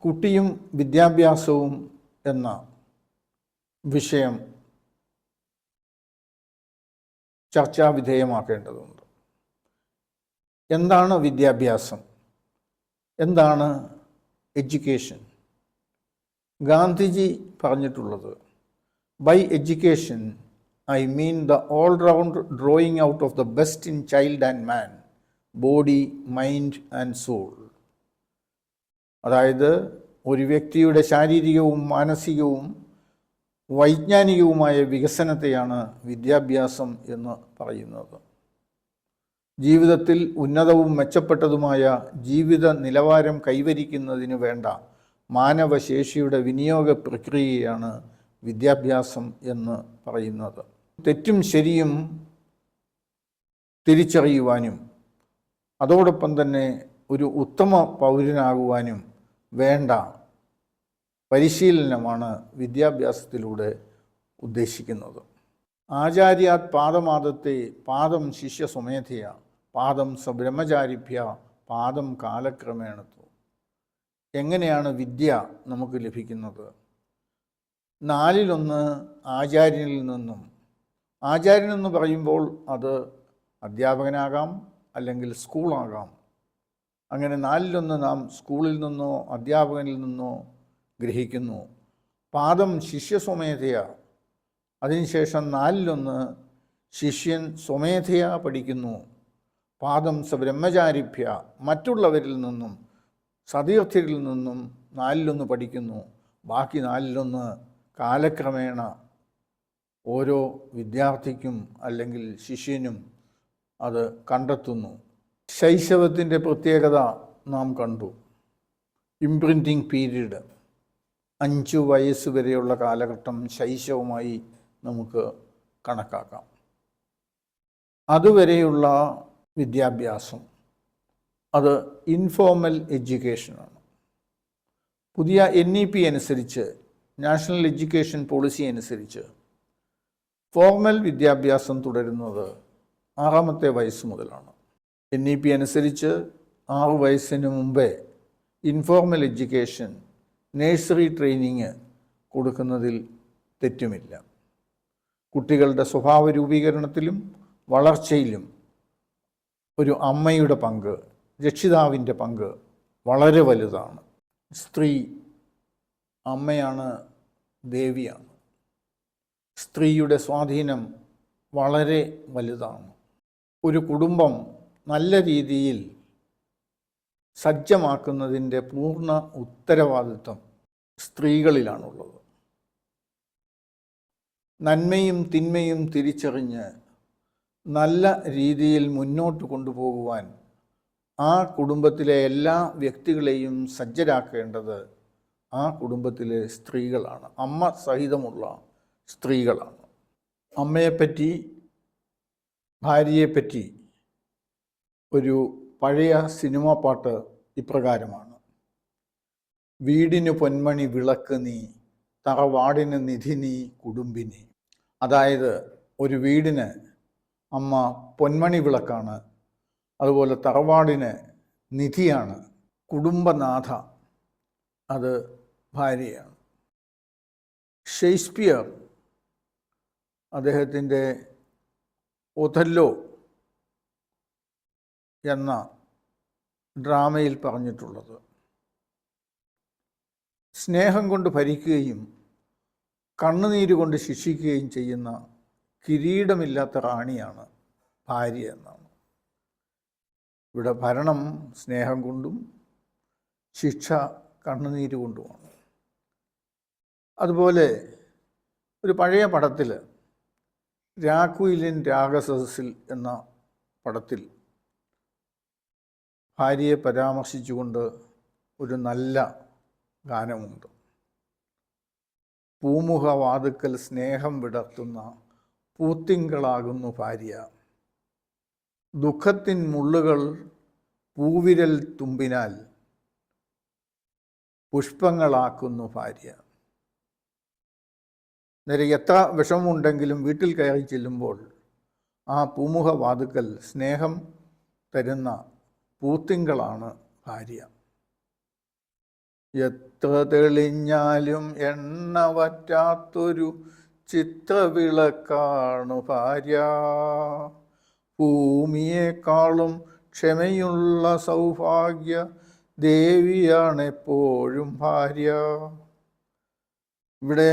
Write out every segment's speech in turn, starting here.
കുട്ടിയും വിദ്യാഭ്യാസവും എന്ന വിഷയം ചർച്ചാ വിധേയമാക്കേണ്ടതുണ്ട്. എന്താണ് വിദ്യാഭ്യാസം? എന്താണ് എഡ്യൂക്കേഷൻ? ഗാന്ധിജി പറഞ്ഞിട്ടുള്ളത്, by education I mean the all round drawing out of the best in child and man, body, mind and soul. അതായത് ഒരു വ്യക്തിയുടെ ശാരീരികവും മാനസികവും വൈജ്ഞാനികവുമായ വികസനത്തെയാണ് വിദ്യാഭ്യാസം എന്ന് പറയുന്നത്. ജീവിതത്തിൽ ഉന്നതവും മെച്ചപ്പെട്ടതുമായ ജീവിത നിലവാരം കൈവരിക്കുന്നതിന് വേണ്ട മാനവശേഷിയുടെ വിനിയോഗ പ്രക്രിയയാണ് വിദ്യാഭ്യാസം എന്ന് പറയുന്നത്. തെറ്റും ശരിയും തിരിച്ചറിയുവാനും അതോടൊപ്പം തന്നെ ഒരു ഉത്തമ പൗരനാകുവാനും വേണ്ട പരിശീലനമാണ് വിദ്യാഭ്യാസത്തിലൂടെ ഉദ്ദേശിക്കുന്നത്. ആചാര്യാത് പാദമാദത്തെ പാദം ശിഷ്യ സ്വമേധയ പാദം സബ്രഹ്മചാരിഭ്യ പാദം കാലക്രമേണത്വ. എങ്ങനെയാണ് വിദ്യ നമുക്ക് ലഭിക്കുന്നത്? 4-1 ആചാര്യനിൽ നിന്നും. ആചാര്യനെന്ന് പറയുമ്പോൾ അത് അധ്യാപകനാകാം, അല്ലെങ്കിൽ സ്കൂളാകാം. അങ്ങനെ 4-1 നാം സ്കൂളിൽ നിന്നോ അധ്യാപകനിൽ നിന്നോ ഗ്രഹിക്കുന്നു. പാദം ശിഷ്യ സ്വമേധയ, അതിനുശേഷം 4-1 ശിഷ്യൻ സ്വമേധയാ പഠിക്കുന്നു. പാദം സബ്രഹ്മചാരിഭ്യ, മറ്റുള്ളവരിൽ നിന്നും സതീർത്ഥ്യരിൽ നിന്നും 4-1 പഠിക്കുന്നു. ബാക്കി 4-1 കാലക്രമേണ ഓരോ വിദ്യാർത്ഥിക്കും അല്ലെങ്കിൽ ശിഷ്യനും അത് കണ്ടെത്തുന്നു. ശൈശവത്തിൻ്റെ പ്രത്യേകത നാം കണ്ടു. ഇംപ്രിൻറ്റിംഗ് പീരീഡ് 5 വയസ്സ് വരെയുള്ള കാലഘട്ടം ശൈശവമായി നമുക്ക് കണക്കാക്കാം. അതുവരെയുള്ള വിദ്യാഭ്യാസം അത് ഇൻഫോർമൽ എഡ്യൂക്കേഷനാണ്. പുതിയ NEP അനുസരിച്ച്, നാഷണൽ എഡ്യൂക്കേഷൻ പോളിസി അനുസരിച്ച്, ഫോർമൽ വിദ്യാഭ്യാസം തുടരുന്നത് 6-ാമത്തെ വയസ്സ് മുതലാണ്. NEP അനുസരിച്ച് 6 വയസ്സിന് മുമ്പേ ഇൻഫോർമൽ എഡ്യൂക്കേഷൻ, നേഴ്സറി ട്രെയിനിങ് കൊടുക്കുന്നതിൽ തെറ്റുമില്ല. കുട്ടികളുടെ സ്വഭാവ രൂപീകരണത്തിലും വളർച്ചയിലും ഒരു അമ്മയുടെ പങ്ക്, രക്ഷിതാവിൻ്റെ പങ്ക് വളരെ വലുതാണ്. സ്ത്രീ അമ്മയാണ്, ദേവിയാണ്. സ്ത്രീയുടെ സ്വാധീനം വളരെ വലുതാണ്. ഒരു കുടുംബം നല്ല രീതിയിൽ സജ്ജമാക്കുന്നതിൻ്റെ പൂർണ്ണ ഉത്തരവാദിത്വം സ്ത്രീകളിലാണുള്ളത്. നന്മയും തിന്മയും തിരിച്ചറിഞ്ഞ് നല്ല രീതിയിൽ മുന്നോട്ട് കൊണ്ടുപോകുവാൻ ആ കുടുംബത്തിലെ എല്ലാ വ്യക്തികളെയും സജ്ജരാക്കേണ്ടത് ആ കുടുംബത്തിലെ സ്ത്രീകളാണ്, അമ്മ സഹിതമുള്ള സ്ത്രീകളാണ്. അമ്മയെപ്പറ്റി, ഭാര്യയെപ്പറ്റി ഒരു പഴയ സിനിമാ പാട്ട് ഇപ്രകാരമാണ്: വീടിന് പൊന്മണി വിളക്ക് നീ, തറവാടിന് നിധി നീ കുടുംബിനി. അതായത് ഒരു വീടിന് അമ്മ പൊന്മണി വിളക്കാണ്, അതുപോലെ തറവാടിന് നിധിയാണ്, കുടുംബനാഥ അത് ഭാര്യയാണ്. ഷേക്സ്പിയർ അദ്ദേഹത്തിൻ്റെ ഒഥല്ലോ എന്ന ഡ്രാമയിൽ പറഞ്ഞിട്ടുള്ളത്, സ്നേഹം കൊണ്ട് ഭരിക്കുകയും കണ്ണുനീര് കൊണ്ട് ശിക്ഷിക്കുകയും ചെയ്യുന്ന കിരീടമില്ലാത്ത റാണിയാണ് ഭാര്യ എന്നാണ്. ഇവിടെ ഭരണം സ്നേഹം കൊണ്ടും ശിക്ഷ കണ്ണുനീര് കൊണ്ടുമാണ്. അതുപോലെ ഒരു പഴയ പടത്തിൽ, രാഘുയിലിൻ രാഗസദസ്സിൽ എന്ന പടത്തിൽ ഭാര്യയെ പരാമർശിച്ചുകൊണ്ട് ഒരു നല്ല ഗാനമുണ്ട്. പൂമുഖ വാതുക്കൽ സ്നേഹം വിടർത്തുന്ന പൂത്തിങ്കളാകുന്നു ഭാര്യ, ദുഃഖത്തിൻ മുള്ളുകൾ പൂവിരൽ തുമ്പിനാൽ പുഷ്പങ്ങളാക്കുന്നു ഭാര്യ. നേരെ എത്ര വിഷമമുണ്ടെങ്കിലും വീട്ടിൽ കയറി ചെല്ലുമ്പോൾ ആ പൂമുഖ വാതുക്കൽ സ്നേഹം തരുന്ന പൂത്തിങ്കളാണ് ഭാര്യ. എത്ര തെളിഞ്ഞാലും എണ്ണ വറ്റാത്തൊരു ചിത്രവിളക്കാണു ഭാര്യ. ഭൂമിയെക്കാളും ക്ഷമയുള്ള സൗഭാഗ്യ ദേവിയാണെപ്പോഴും ഭാര്യ. ഇവിടെ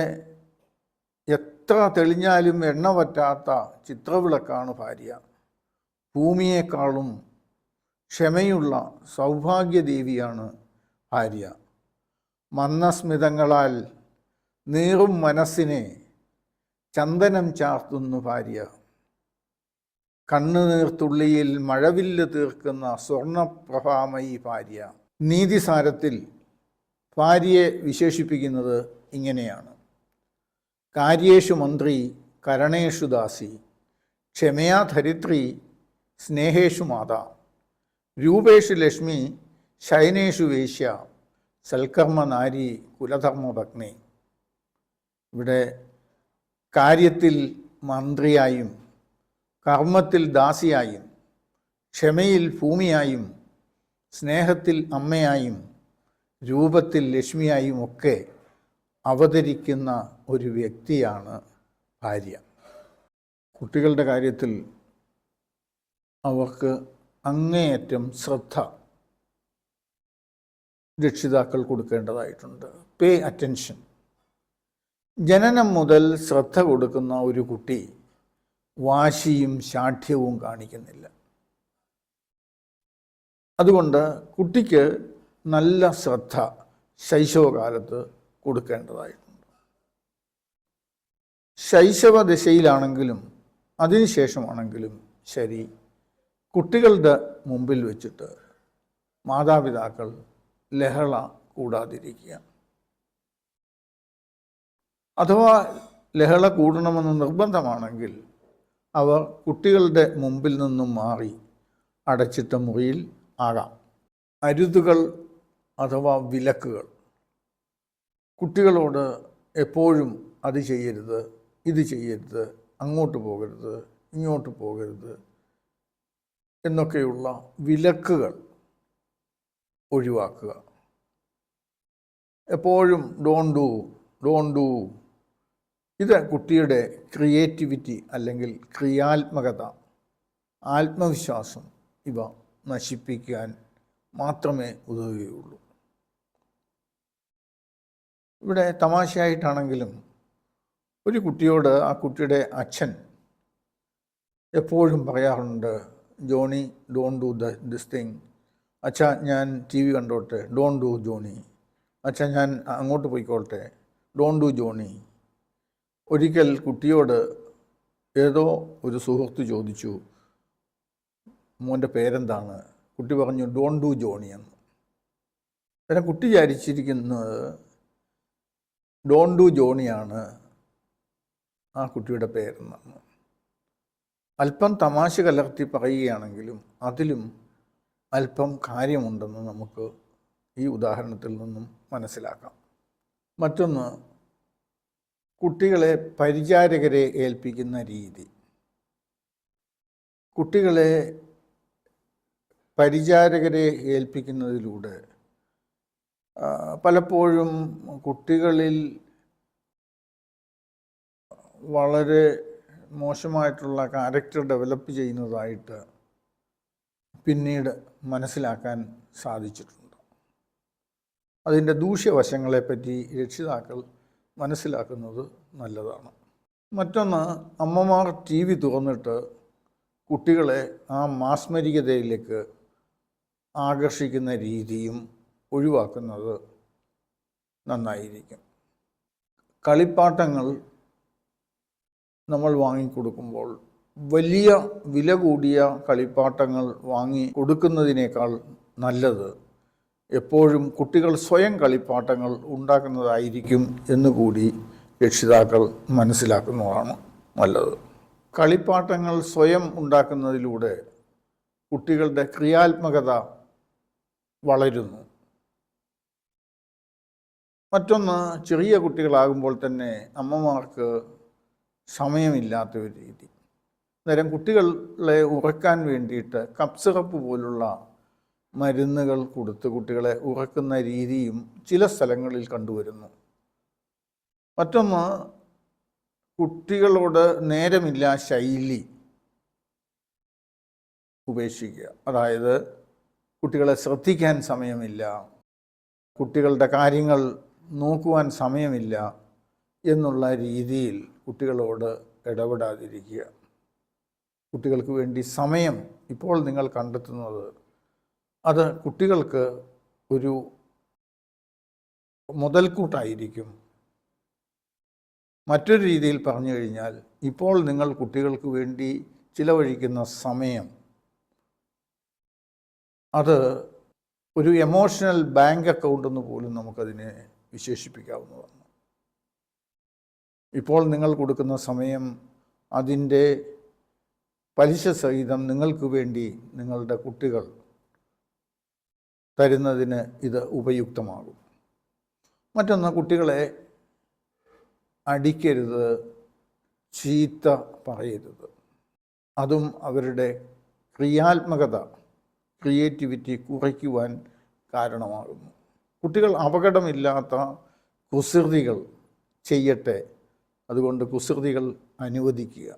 എത്ര തെളിഞ്ഞാലും എണ്ണ വറ്റാത്ത ചിത്രവിളക്കാണ് ഭാര്യ. ഭൂമിയെക്കാളും ക്ഷമയുള്ള സൗഭാഗ്യദേവിയാണ് ഭാര്യ. മന്ദസ്മിതങ്ങളാൽ നീറും മനസ്സിനെ ചന്ദനം ചാർത്തുന്നു ഭാര്യ. കണ്ണുനീർത്തുള്ളിയിൽ മഴവില്ല് തീർക്കുന്ന സ്വർണപ്രഭാമയി ഭാര്യ. നീതിസാരത്തിൽ ഭാര്യയെ വിശേഷിപ്പിക്കുന്നത് ഇങ്ങനെയാണ്: കാര്യേഷു മന്ത്രി കരണേഷു ദാസി, ക്ഷമയാ ധരിത്രി സ്നേഹേഷു മാതാ, രൂപേഷു ലക്ഷ്മി ശയനേഷു വേശ്യ, സൽക്കർമ്മ നാരി കുലധർമ്മഭഗ്നി. ഇവിടെ കാര്യത്തിൽ മന്ത്രിയായും കർമ്മത്തിൽ ദാസിയായും ക്ഷമയിൽ ഭൂമിയായും സ്നേഹത്തിൽ അമ്മയായും രൂപത്തിൽ ലക്ഷ്മിയായും ഒക്കെ അവതരിക്കുന്ന ഒരു വ്യക്തിയാണ് ഭാര്യ. കുട്ടികളുടെ കാര്യത്തിൽ അവർക്ക് അങ്ങേയറ്റം ശ്രദ്ധ രക്ഷിതാക്കൾ കൊടുക്കേണ്ടതായിട്ടുണ്ട്. Pay attention. ജനനം മുതൽ ശ്രദ്ധ കൊടുക്കുന്ന ഒരു കുട്ടി വാശിയും ശാഠ്യവും കാണിക്കുന്നില്ല. അതുകൊണ്ട് കുട്ടിക്ക് നല്ല ശ്രദ്ധ ശൈശവകാലത്ത് കൊടുക്കേണ്ടതായിട്ടുണ്ട്. ശൈശവ ദശയിലാണെങ്കിലും അതിനുശേഷമാണെങ്കിലും ശരി, കുട്ടികളുടെ മുമ്പിൽ വെച്ചിട്ട് മാതാപിതാക്കൾ ലഹള കൂടാതിരിക്കുക. അഥവാ ലഹള കൂടണമെന്ന് നിർബന്ധമാണെങ്കിൽ അവർ കുട്ടികളുടെ മുമ്പിൽ നിന്നും മാറി അടച്ചിട്ട മുറിയിൽ ആകാം. അരുതുകൾ അഥവാ വിലക്കുകൾ. കുട്ടികളോട് എപ്പോഴും അത് ചെയ്യരുത്, ഇത് ചെയ്യരുത്, അങ്ങോട്ട് പോകരുത്, ഇങ്ങോട്ട് പോകരുത് എന്നൊക്കെയുള്ള വിലക്കുകൾ ഒഴിവാക്കുക. എപ്പോഴും ഡോണ്ട് ഡു ഇത് കുട്ടിയുടെ ക്രിയേറ്റിവിറ്റി അല്ലെങ്കിൽ ക്രിയാത്മകത, ആത്മവിശ്വാസം ഇവ നശിപ്പിക്കാൻ മാത്രമേ ഉതകുകയുള്ളൂ. ഇവിടെ തമാശയായിട്ടാണെങ്കിലും ഒരു കുട്ടിയോട് ആ കുട്ടിയുടെ അച്ഛൻ എപ്പോഴും പറയാറുണ്ട്, Johnny don't do this thing. അച്ഛാ ഞാൻ TV കണ്ടോട്ടെ, ഡോണ്ട് ഡു ജോണി. അച്ഛാ ഞാൻ അങ്ങോട്ട് പോയിക്കോട്ടെ, ഡോണ്ട് ഡു ജോണി. ഒരിക്കൽ കുട്ടിയോട് ഏതോ ഒരു സുഹൃത്ത് ചോദിച്ചു, മോൻ്റെ പേരെന്താണ്? കുട്ടി പറഞ്ഞു ഡോണ്ട് ഡു ജോണി എന്ന്. അന്നേരം കുട്ടി വിചാരിച്ചിരിക്കുന്നത് ഡോണ്ട് ഡു ജോണിയാണ് ആ കുട്ടിയുടെ പേരെന്നാണ്. അല്പം തമാശ കലർത്തി പറയുകയാണെങ്കിലും അതിലും അല്പം കാര്യമുണ്ടെന്ന് നമുക്ക് ഈ ഉദാഹരണത്തിൽ നിന്നും മനസ്സിലാക്കാം. മറ്റൊന്ന്, കുട്ടികളെ പരിചാരകരെ ഏൽപ്പിക്കുന്ന രീതി. കുട്ടികളെ പരിചാരകരെ ഏൽപ്പിക്കുന്നതിലൂടെ പലപ്പോഴും കുട്ടികളിൽ വളരെ മോശമായിട്ടുള്ള ക്യാരക്ടർ ഡെവലപ്പ് ചെയ്യുന്നതായിട്ട് പിന്നീട് മനസ്സിലാക്കാൻ സാധിച്ചിട്ടുണ്ട്. അതിൻ്റെ ദൂഷ്യവശങ്ങളെപ്പറ്റി രക്ഷിതാക്കൾ മനസ്സിലാക്കുന്നത് നല്ലതാണ്. മറ്റൊന്ന്, അമ്മമാർ TV തുറന്നിട്ട് കുട്ടികളെ ആ മാസ്മരികതയിലേക്ക് ആകർഷിക്കുന്ന രീതിയും ഒഴിവാക്കുന്നത് നന്നായിരിക്കും. കളിപ്പാട്ടങ്ങൾ നമ്മൾ വാങ്ങിക്കൊടുക്കുമ്പോൾ വലിയ വില കൂടിയ കളിപ്പാട്ടങ്ങൾ വാങ്ങി കൊടുക്കുന്നതിനേക്കാൾ നല്ലത് എപ്പോഴും കുട്ടികൾ സ്വയം കളിപ്പാട്ടങ്ങൾ ഉണ്ടാക്കുന്നതായിരിക്കും എന്നുകൂടി രക്ഷിതാക്കൾ മനസ്സിലാക്കുന്നതാണ് നല്ലത്. കളിപ്പാട്ടങ്ങൾ സ്വയം ഉണ്ടാക്കുന്നതിലൂടെ കുട്ടികളുടെ ക്രിയാത്മകത വളരുന്നു. മറ്റൊന്ന്, ചെറിയ കുട്ടികളാകുമ്പോൾ തന്നെ അമ്മമാർക്ക് സമയമില്ലാത്ത ഒരു രീതി. അന്നേരം കുട്ടികളെ ഉറക്കാൻ വേണ്ടിയിട്ട് കപ്പ് സിറപ്പ് പോലുള്ള മരുന്നുകൾ കൊടുത്ത് കുട്ടികളെ ഉറക്കുന്ന രീതിയും ചില സ്ഥലങ്ങളിൽ കണ്ടുവരുന്നു. മറ്റൊന്ന്, കുട്ടികളോട് നേരമില്ല ശൈലി ഉപേക്ഷിക്കുക. അതായത് കുട്ടികളെ ശ്രദ്ധിക്കാൻ സമയമില്ല, കുട്ടികളുടെ കാര്യങ്ങൾ നോക്കുവാൻ സമയമില്ല എന്നുള്ള രീതിയിൽ കുട്ടികളോട് ഇടപെടാതിരിക്കുക. കുട്ടികൾക്ക് വേണ്ടി സമയം ഇപ്പോൾ നിങ്ങൾ കണ്ടെത്തുന്നത് അത് കുട്ടികൾക്ക് ഒരു മുതൽക്കൂട്ടായിരിക്കും. മറ്റൊരു രീതിയിൽ പറഞ്ഞു കഴിഞ്ഞാൽ, ഇപ്പോൾ നിങ്ങൾ കുട്ടികൾക്ക് വേണ്ടി ചിലവഴിക്കുന്ന സമയം അത് ഒരു എമോഷണൽ ബാങ്ക് അക്കൗണ്ട് എന്ന് പോലും നമുക്കതിനെ വിശേഷിപ്പിക്കാവുന്നതാണ്. ഇപ്പോൾ നിങ്ങൾ കൊടുക്കുന്ന സമയം അതിൻ്റെ പലിശ സഹിതം നിങ്ങൾക്ക് വേണ്ടി നിങ്ങളുടെ കുട്ടികൾ തരുന്നതിന് ഇത് ഉപയുക്തമാകും. മറ്റൊന്ന്, കുട്ടികളെ അടിക്കരുത്, ചീത്ത പറയരുത്. അതും അവരുടെ ക്രിയേറ്റിവിറ്റി കുറയ്ക്കുവാൻ കാരണമാകുന്നു. കുട്ടികൾ അപകടമില്ലാത്ത കുസൃതികൾ ചെയ്യട്ടെ, അതുകൊണ്ട് കുസൃതികൾ അനുവദിക്കുക.